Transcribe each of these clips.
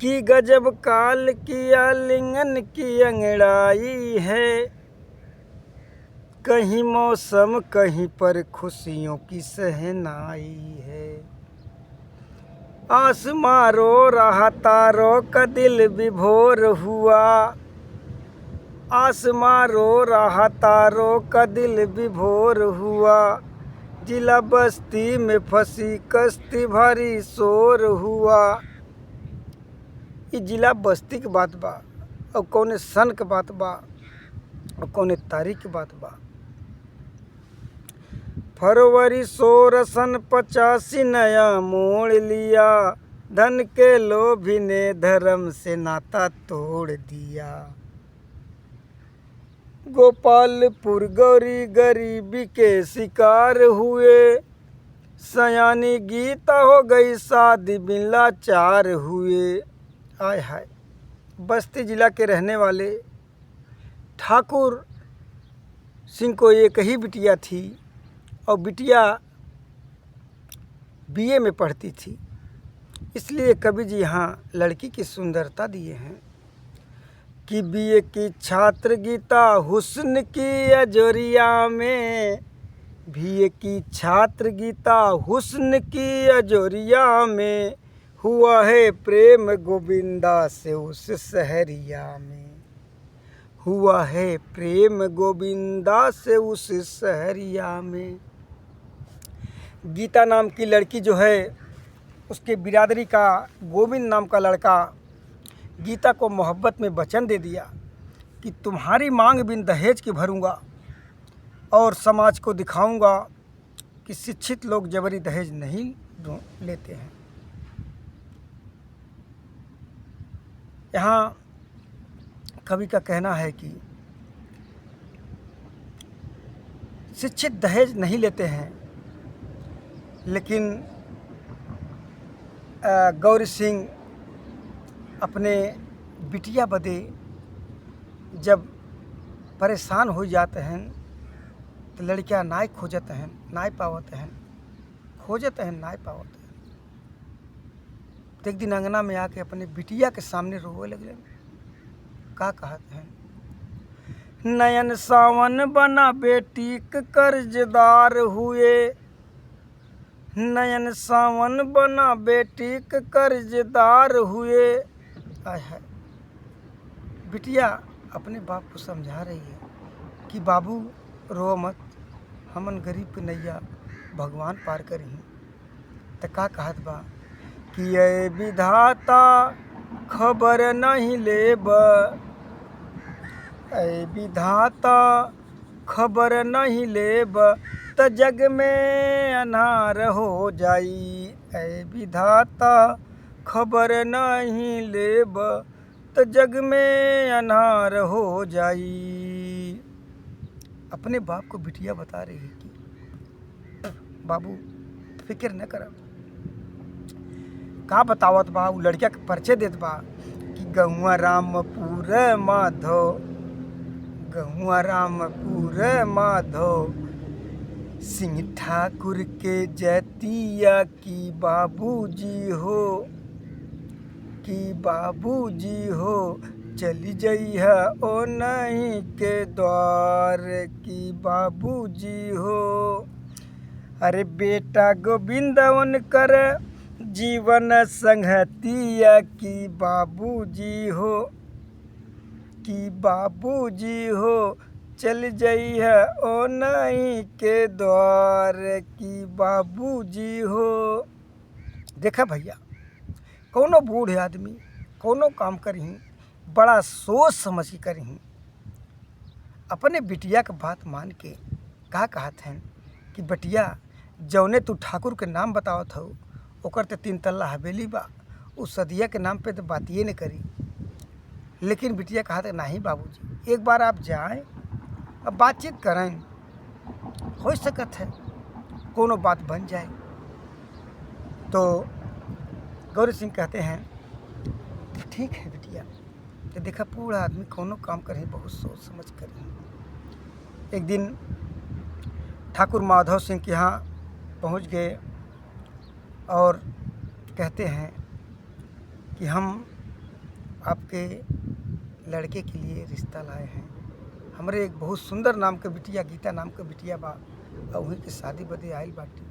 कि गजब काल किया लिंगन की अंगड़ाई है। कहीं मौसम कहीं पर खुशियों की सहनाई है। आसमां रो रहा तारों का दिल विभोर हुआ। आसमां रो रहा तारों का दिल विभोर हुआ। जिला बस्ती में फंसी कश्ती भारी शोर हुआ। ये जिला बस्ती की बात बा और कौने सन के बात बा और कौने तारीख की बात बा। फरवरी 1685 नया मोड़ लिया। धन के लोभी ने धर्म से नाता तोड़ दिया। गोपालपुर गौरी गरीबी के शिकार हुए। सयानी गीता हो गई शादी बिन लाचार हुए। आय हाय। बस्ती जिला के रहने वाले ठाकुर सिंह को एक ही बिटिया थी और बिटिया बीए में पढ़ती थी। इसलिए कवि जी यहाँ लड़की की सुंदरता दिए हैं कि बीए की छात्र गीता हुस्न की अजोरिया में। बीए की छात्र गीता हुस्न की अजोरिया में। हुआ है प्रेम गोविंदा से उस सहरिया में। हुआ है प्रेम गोविंदा से उस सहरिया में। गीता नाम की लड़की जो है उसके बिरादरी का गोविंद नाम का लड़का गीता को मोहब्बत में वचन दे दिया कि तुम्हारी मांग बिन दहेज की भरूंगा और समाज को दिखाऊंगा कि शिक्षित लोग जबरी दहेज नहीं लेते हैं। यहाँ कवि का कहना है कि शिक्षित दहेज नहीं लेते हैं, लेकिन गौरी सिंह अपने बिटिया बदे जब परेशान हो जाते हैं तो लड़कियां नाय खोजते हैं, नाय पावते हैं, खोजते हैं, नाय पावते हैं। तो एक दिन अंगना में आके अपने बिटिया के सामने रोवे लगले। का कहते हैं? नयन सावन बना बेटी के कर्जदार हुए। नयन सावन बना बेटी के कर्जदार हुए। आय हाय। बिटिया अपने बाप को समझा रही है कि बाबू रो मत, हमन गरीब के नैया भगवान पार करी। तो का कहत बा कि ये विधाता खबर नहीं लेब। ऐ विधाता खबर नहीं लेब त जग में अनार हो जाई। ऐ विधाता खबर नहीं लेब त जग में अनार हो जाई। अपने बाप को बिटिया बता रही है कि बाबू फिक्र न कर। का बतावत बा? वो लड़किया के परिचय देत बा कि गहुआ रामपुर माधव, गहुआ रामपुर माधव सिंह ठाकुर के जैतिया की बाबूजी हो, कि बाबूजी हो। चली जइहा ओ नहीं के द्वार की बाबूजी हो। अरे बेटा गोविंद उनकर जीवन संगतिया की बाबूजी हो, कि बाबूजी हो। चल जइहा ओ नहीं के द्वार की बाबूजी हो। देखा भैया, कौनो बूढ़े आदमी कौनो काम करही बड़ा सोच समझ के करही। अपने बिटिया के बात मान के का कहत हैं कि बिटिया जौने तू ठाकुर के नाम बतावत हो ओकर तो 3 तल्ला हवेली बा, उस सदिया के नाम पे तो बातिए न करी। लेकिन बिटिया कहा था नहीं बाबूजी, एक बार आप जाएं, अब बातचीत करें, हो सकत है कोनो बात बन जाए। तो गौरी सिंह कहते हैं ठीक है बिटिया। तो देखा पूरा आदमी कोनो काम करे बहुत सोच समझ करे। एक दिन ठाकुर माधव सिंह के यहाँ पहुँच गए और कहते हैं कि हम आपके लड़के के लिए रिश्ता लाए हैं। हमरे एक बहुत सुंदर नाम के बिटिया, गीता नाम के बिटिया बा, और वहीं के शादी बदे आयल बाटी।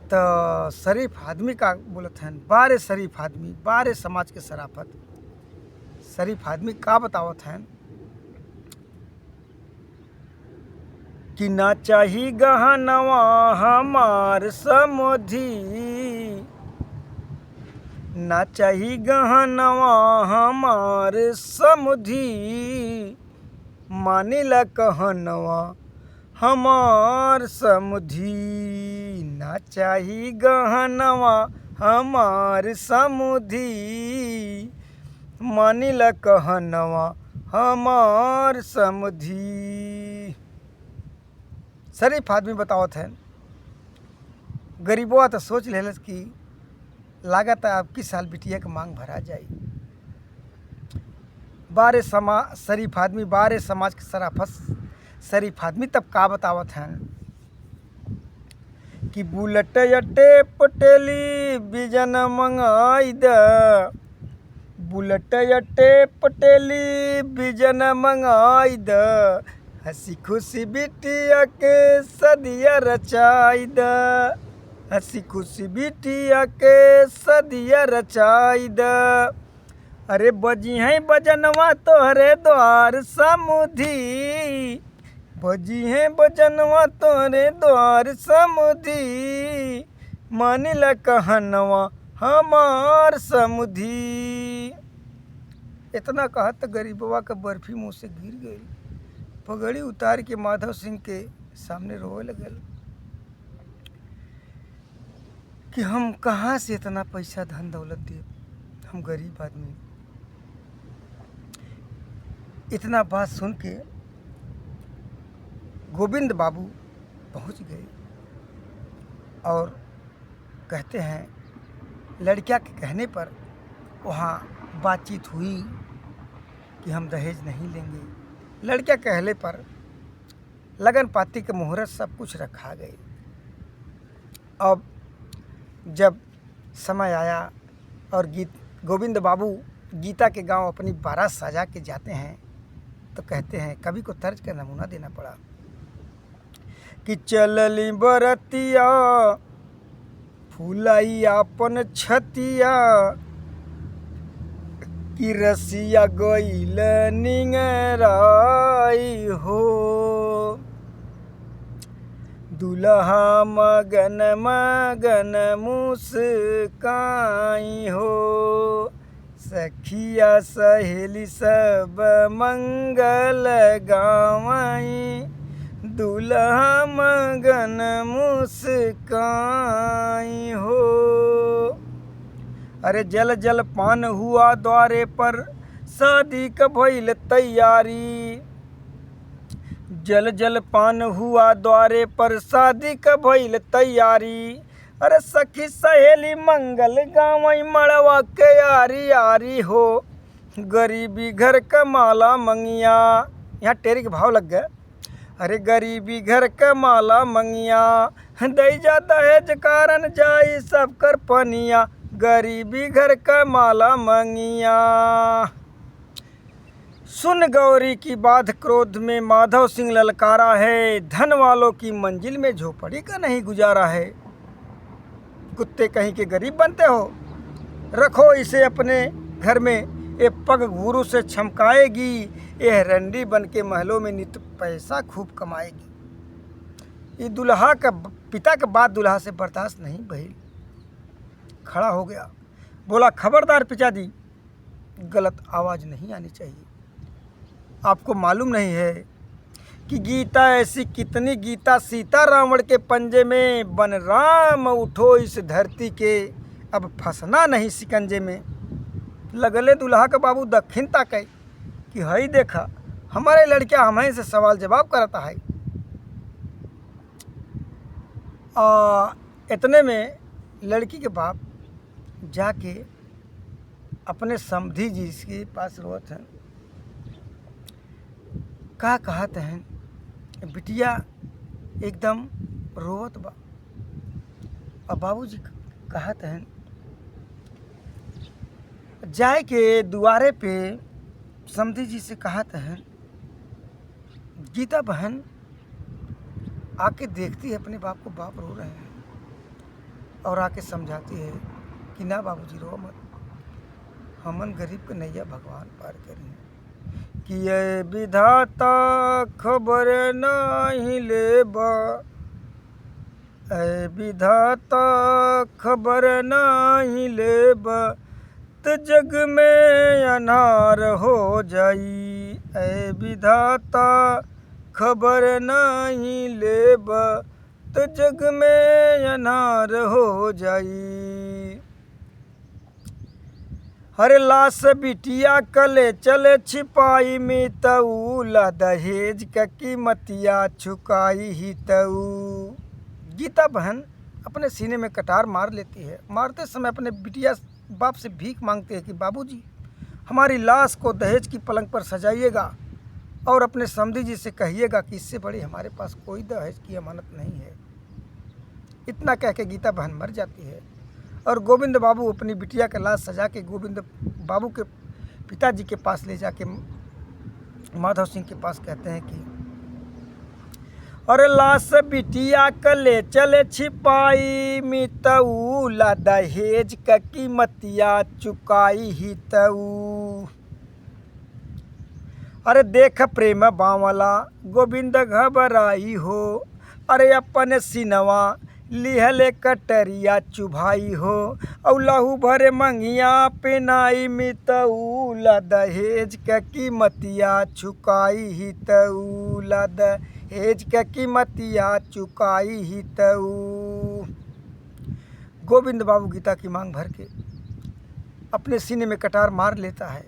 तो शरीफ आदमी का बोलत हैं, बारे शरीफ आदमी, बारे समाज के शराफत। शरीफ आदमी का बतावत हैं कि ना चाही गहनवा हमार समधि, ना चाही गहनवा हमार समधि, मानिला कहनवा हमार समधि। ना चाही गहनवा हमार समधि, मानिला कहनवा हमार समधि। शरीफ आदमी बतावत है, गरीबवा तो सोच लेलस कि लागत है आपकी साल बिटिया के मांग भरा जाई। बारे शरीफ आदमी, बारे समाज के शराफत शरीफ आदमी तब का बतावत हैं कि बुलेट यटे पटेली बिजन मंगाई द, बुलेट यटे पटेली बिजन मंगाई द, हंसी खुशी बिटिया के सदिया रचाई द, हंसी खुशी बिटिया के सदिया रचाई द। अरे बजी हैं बजनवा तोहरे द्वार समुधी, बजी हैं बजनवा तोहरे द्वार समुधी, मानिला कहनवा हमार समुधी। इतना कहत तो गरीबवा का बर्फी मुँह से गिर गई। पगड़ी उतार के माधव सिंह के सामने रोए लगल कि हम कहाँ से इतना पैसा धन दौलत दे, हम गरीब आदमी। इतना बात सुन के गोविंद बाबू पहुंच गए और कहते हैं, लड़किया के कहने पर वहाँ बातचीत हुई कि हम दहेज नहीं लेंगे। लड़किया कहले पर लगन पाती के मुहूर्त सब कुछ रखा गई। अब जब समय आया और गोविंद बाबू गीता के गांव अपनी बारात सजा के जाते हैं, तो कहते हैं, कवि को तर्ज का नमूना देना पड़ा कि चलली बरतिया फूलाई आपन छतिया, कि रसिया गईल निंगराई हो, दुल्हा मगन मगन मुस्काई हो, सखिया सहेली सब मंगल गावई, दुल्हा मगन मुस्काई हो। अरे जल जल पान हुआ द्वारे पर शादी का भइल तैयारी, जल जल पान हुआ द्वारे पर शादी का भइल तैयारी। अरे सखी सहेली मंगल गावई मड़वा के यारी यारी हो, गरीबी घर का माला मंगिया। यहाँ टेरी के भाव लग गए। अरे गरीबी घर का माला मंगिया, दई जा दहेज कारण जाई सब कर पनिया, गरीबी घर का माला मंगिया। सुन गौरी की बात क्रोध में माधव सिंह ललकारा है, धन वालों की मंजिल में झोपड़ी का नहीं गुजारा है। कुत्ते कहीं के गरीब बनते हो, रखो इसे अपने घर में, ये पग गुरु से छमकाएगी, यह रंडी बन के महलों में नित पैसा खूब कमाएगी। ये दुल्हा का पिता के बाद दुल्हा से बर्दाश्त नहीं भइल, खड़ा हो गया, बोला, खबरदार पिताजी, गलत आवाज़ नहीं आनी चाहिए। आपको मालूम नहीं है कि गीता ऐसी कितनी गीता, सीता रावण के पंजे में, बन राम उठो इस धरती के, अब फंसना नहीं शिकंजे में। लगले दुल्हा का बाबू दक्षिण ताकई कि हई देखा, हमारे लड़किया हमें से सवाल जवाब करता है। इतने में लड़की के बाप जाके अपने समधी जी के पास रोत हैं, का कहते हैं, बिटिया एकदम रोवत बा। और बाबूजी कहते हैं जाए के दुआरे पे समधी जी से कहत है। गीता बहन आके देखती है अपने बाप को, बाप रो रहे हैं, और आके समझाती है कि ना बाबूजी रो मत, हमन गरीब के नैया भगवान पार करें। कि ये विधाता खबर नहीं लेबा, ऐ विधाता खबर नहीं लेबा, तो जग में अनार हो जाई। ऐ विधाता खबर नहीं लेबा, तो जग में अनार हो जाई। हरे लाश बिटिया कले चले छिपाई में तऊ, ला दहेज का कीमतिया चुकाई ही तऊ। गीता बहन अपने सीने में कटार मार लेती है। मारते समय अपने बिटिया बाप से भीख मांगते हैं कि बाबूजी हमारी लाश को दहेज की पलंग पर सजाइएगा, और अपने समधी जी से कहिएगा कि इससे बड़ी हमारे पास कोई दहेज की अमानत नहीं है। इतना कह के गीता बहन मर जाती है, और गोविंद बाबू अपनी बिटिया का लाश सजा के गोविंद बाबू के पिताजी के पास ले जाके माधव सिंह के पास कहते हैं कि अरे लाश बिटिया कले चले छिपाई मितऊ, ला दहेज का कीमतिया चुकाई ही तऊ। अरे देख प्रेम बावला गोविंद घबराई हो, अरे अपन सिनवा लिहले कटरिया चुभाई हो, और लहू भरे मंगिया पेनाई मितऊ, ला दहेज का कीमतिया चुकाई ही तऊ, ला दहेज का कीमतिया चुकाई ही तऊ। गोविंद बाबू गीता की मांग भर के अपने सीने में कटार मार लेता है,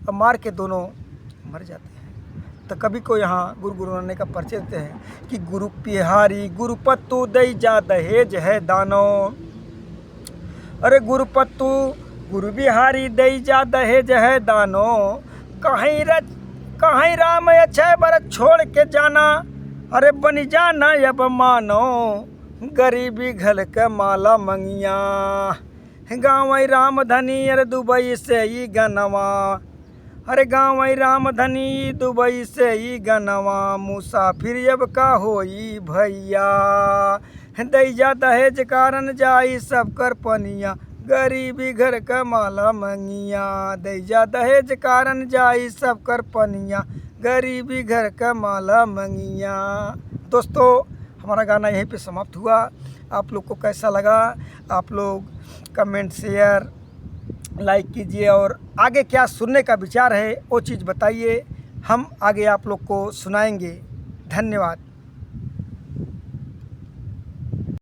और मार के दोनों मर जाते हैं। तो कभी को यहाँ गुरु नानक का परिचय देते हैं कि गुरु पिहारी गुरुपत्तु दई जा दहेज है दानो। अरे गुरुपत्तु गुरु बिहारी दई जा दहेज है दानो, कहीं राम अक्षय बरत छोड़ के जाना, अरे बन जाना अब मानो, गरीबी घल के माला मंगिया, गाँव राम धनी अरे दुबई से ही गनवा, अरे गाँव राम धनी दुबई से ही गनवा, मुसाफिर अब का होई भैया, दैजा दहेज कारण जाई सब कर पनिया, गरीबी घर का माला मंगिया, दैजा दहेज कारण जाई सब कर पनिया, गरीबी घर का माला मंगिया। दोस्तों हमारा गाना यहीं पे समाप्त हुआ। आप लोग को कैसा लगा आप लोग कमेंट शेयर लाइक कीजिए, और आगे क्या सुनने का विचार है वो चीज़ बताइए, हम आगे आप लोग को सुनाएंगे। धन्यवाद।